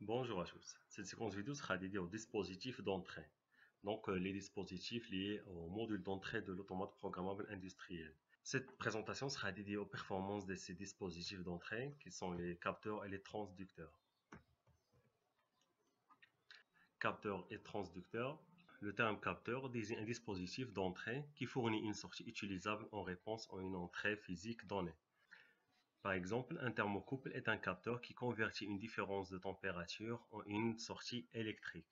Bonjour à tous. Cette séquence vidéo sera dédiée aux dispositifs d'entrée. Donc, les dispositifs liés au module d'entrée de l'automate programmable industriel. Cette présentation sera dédiée aux performances de ces dispositifs d'entrée, qui sont les capteurs et les transducteurs. Capteurs et transducteurs. Le terme capteur désigne un dispositif d'entrée qui fournit une sortie utilisable en réponse à une entrée physique donnée. Par exemple, un thermocouple est un capteur qui convertit une différence de température en une sortie électrique.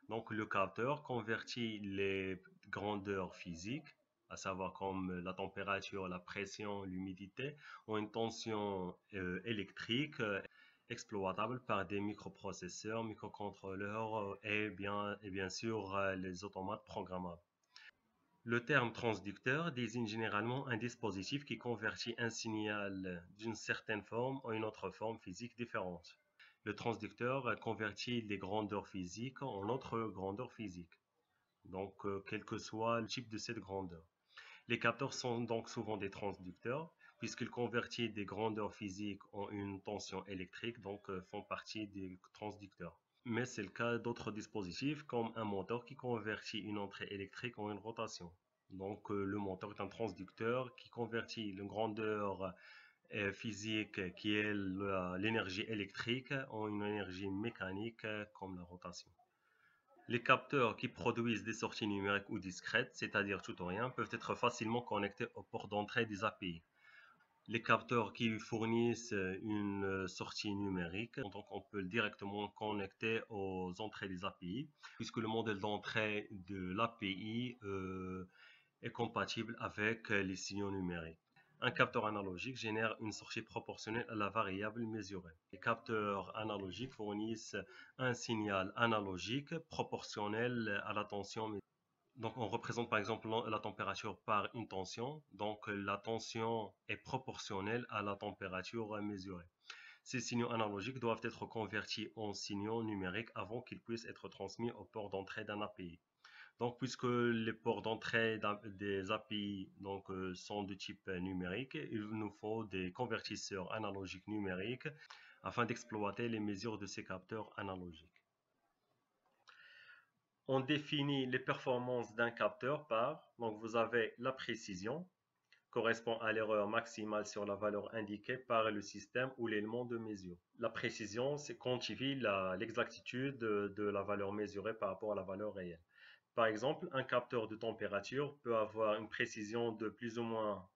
Donc, le capteur convertit les grandeurs physiques, à savoir comme la température, la pression, l'humidité, en une tension électrique exploitable par des microprocesseurs, microcontrôleurs et bien sûr les automates programmables. Le terme transducteur désigne généralement un dispositif qui convertit un signal d'une certaine forme en une autre forme physique différente. Le transducteur convertit les grandeurs physiques en autres grandeurs physiques, donc quel que soit le type de cette grandeur. Les capteurs sont donc souvent des transducteurs, puisqu'ils convertissent des grandeurs physiques en une tension électrique, donc font partie des transducteurs. Mais c'est le cas d'autres dispositifs, comme un moteur qui convertit une entrée électrique en une rotation. Donc le moteur est un transducteur qui convertit une grandeur physique qui est l'énergie électrique en une énergie mécanique comme la rotation. Les capteurs qui produisent des sorties numériques ou discrètes, c'est-à-dire tout ou rien, peuvent être facilement connectés aux ports d'entrée des API. Les capteurs qui fournissent une sortie numérique, donc on peut directement connecter aux entrées des API, puisque le modèle d'entrée de l'API est compatible avec les signaux numériques. Un capteur analogique génère une sortie proportionnelle à la variable mesurée. Les capteurs analogiques fournissent un signal analogique proportionnel à la tension mesurée. Donc, on représente par exemple la température par une tension. Donc, la tension est proportionnelle à la température mesurée. Ces signaux analogiques doivent être convertis en signaux numériques avant qu'ils puissent être transmis au port d'entrée d'un API. Donc, puisque les ports d'entrée des API sont de type numérique, il nous faut des convertisseurs analogiques numériques afin d'exploiter les mesures de ces capteurs analogiques. On définit les performances d'un capteur par, donc vous avez la précision, correspond à l'erreur maximale sur la valeur indiquée par le système ou l'élément de mesure. La précision, c'est quantifie l'exactitude de la valeur mesurée par rapport à la valeur réelle. Par exemple, un capteur de température peut avoir une précision de plus ou moins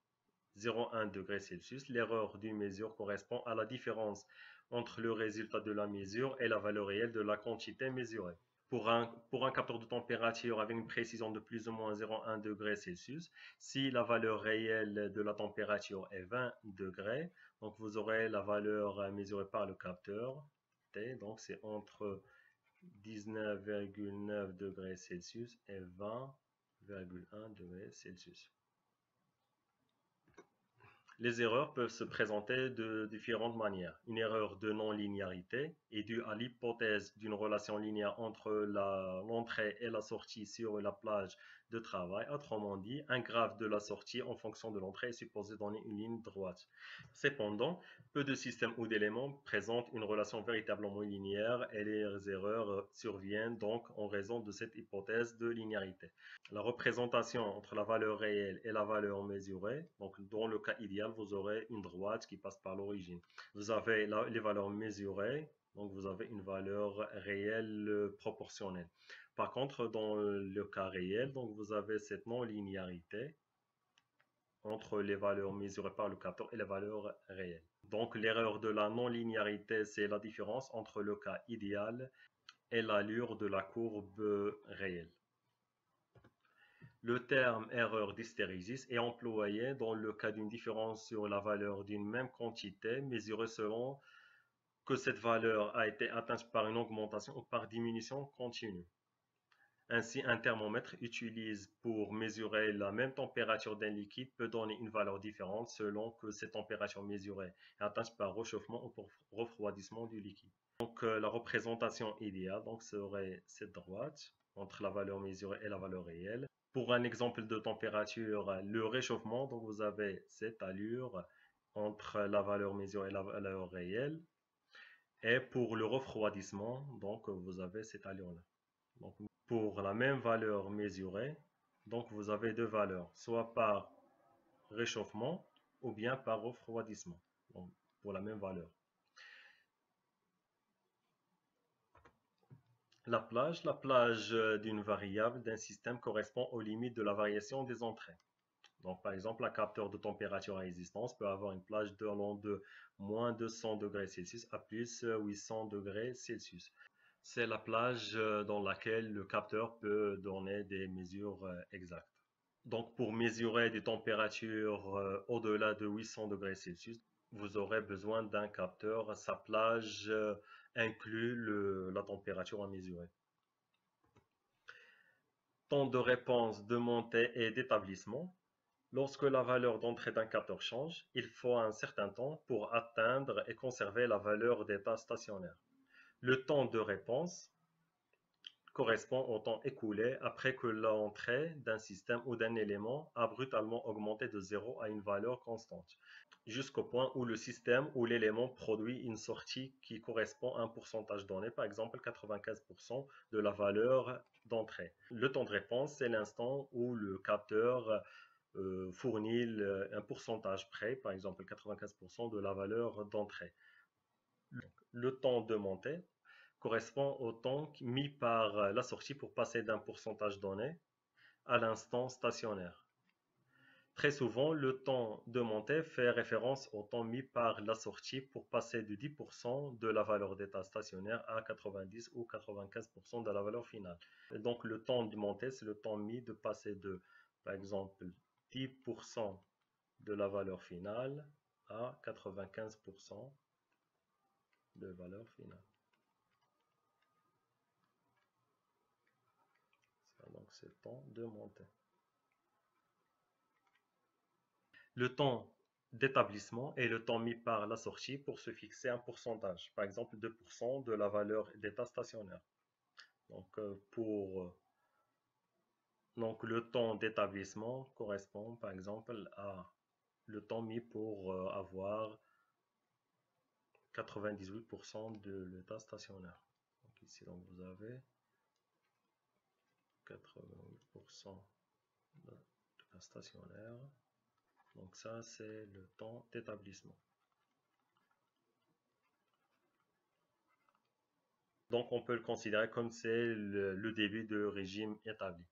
0,1 degré Celsius. L'erreur d'une mesure correspond à la différence entre le résultat de la mesure et la valeur réelle de la quantité mesurée. Pour un capteur de température avec une précision de plus ou moins 0,1 degré Celsius, si la valeur réelle de la température est 20 degrés, donc vous aurez la valeur mesurée par le capteur, T, donc c'est entre 19,9 degrés Celsius et 20,1 degrés Celsius. Les erreurs peuvent se présenter de différentes manières. Une erreur de non-linéarité est due à l'hypothèse d'une relation linéaire entre l'entrée et la sortie sur la plage de travail. Autrement dit, un graphe de la sortie en fonction de l'entrée est supposé donner une ligne droite. Cependant, peu de systèmes ou d'éléments présentent une relation véritablement linéaire et les erreurs surviennent donc en raison de cette hypothèse de linéarité. La représentation entre la valeur réelle et la valeur mesurée, donc dans le cas idéal, vous aurez une droite qui passe par l'origine. Vous avez les valeurs mesurées, donc vous avez une valeur réelle proportionnelle. Par contre, dans le cas réel, donc vous avez cette non-linéarité entre les valeurs mesurées par le capteur et les valeurs réelles. Donc l'erreur de la non-linéarité, c'est la différence entre le cas idéal et l'allure de la courbe réelle. Le terme erreur d'hystérésis est employé dans le cas d'une différence sur la valeur d'une même quantité mesurée selon que cette valeur a été atteinte par une augmentation ou par diminution continue. Ainsi, un thermomètre utilisé pour mesurer la même température d'un liquide peut donner une valeur différente selon que cette température mesurée est atteinte par réchauffement ou par refroidissement du liquide. Donc, la représentation idéale serait cette droite entre la valeur mesurée et la valeur réelle. Pour un exemple de température, le réchauffement, donc vous avez cette allure entre la valeur mesurée et la valeur réelle. Et pour le refroidissement, donc vous avez cette allure-là. Donc, pour la même valeur mesurée, donc vous avez deux valeurs, soit par réchauffement ou bien par refroidissement, donc, pour la même valeur. La plage d'une variable d'un système correspond aux limites de la variation des entrées. Donc, par exemple, un capteur de température à résistance peut avoir une plage allant de moins 200 degrés Celsius à plus 800 degrés Celsius. C'est la plage dans laquelle le capteur peut donner des mesures exactes. Donc, pour mesurer des températures au-delà de 800 degrés Celsius, vous aurez besoin d'un capteur. Sa plage inclut la température à mesurer. Temps de réponse, de montée et d'établissement. Lorsque la valeur d'entrée d'un capteur change, il faut un certain temps pour atteindre et conserver la valeur d'état stationnaire. Le temps de réponse correspond au temps écoulé après que l'entrée d'un système ou d'un élément a brutalement augmenté de 0 à une valeur constante, jusqu'au point où le système ou l'élément produit une sortie qui correspond à un pourcentage donné, par exemple 95% de la valeur d'entrée. Le temps de réponse, c'est l'instant où le capteur fournit un pourcentage près, par exemple 95% de la valeur d'entrée. Le temps de montée correspond au temps mis par la sortie pour passer d'un pourcentage donné à l'instant stationnaire. Très souvent, le temps de montée fait référence au temps mis par la sortie pour passer de 10% de la valeur d'état stationnaire à 90 ou 95% de la valeur finale. Et donc le temps de montée, c'est le temps mis de passer de, par exemple, 10% de la valeur finale à 95% de valeur finale. Donc c'est le temps de montée. Le temps d'établissement est le temps mis par la sortie pour se fixer un pourcentage, par exemple 2% de la valeur d'état stationnaire. Donc, donc le temps d'établissement correspond par exemple à le temps mis pour avoir 98% de l'état stationnaire. Donc ici donc vous avez 88% de l'état stationnaire. Donc ça, c'est le temps d'établissement. Donc on peut le considérer comme c'est le début de régime établi.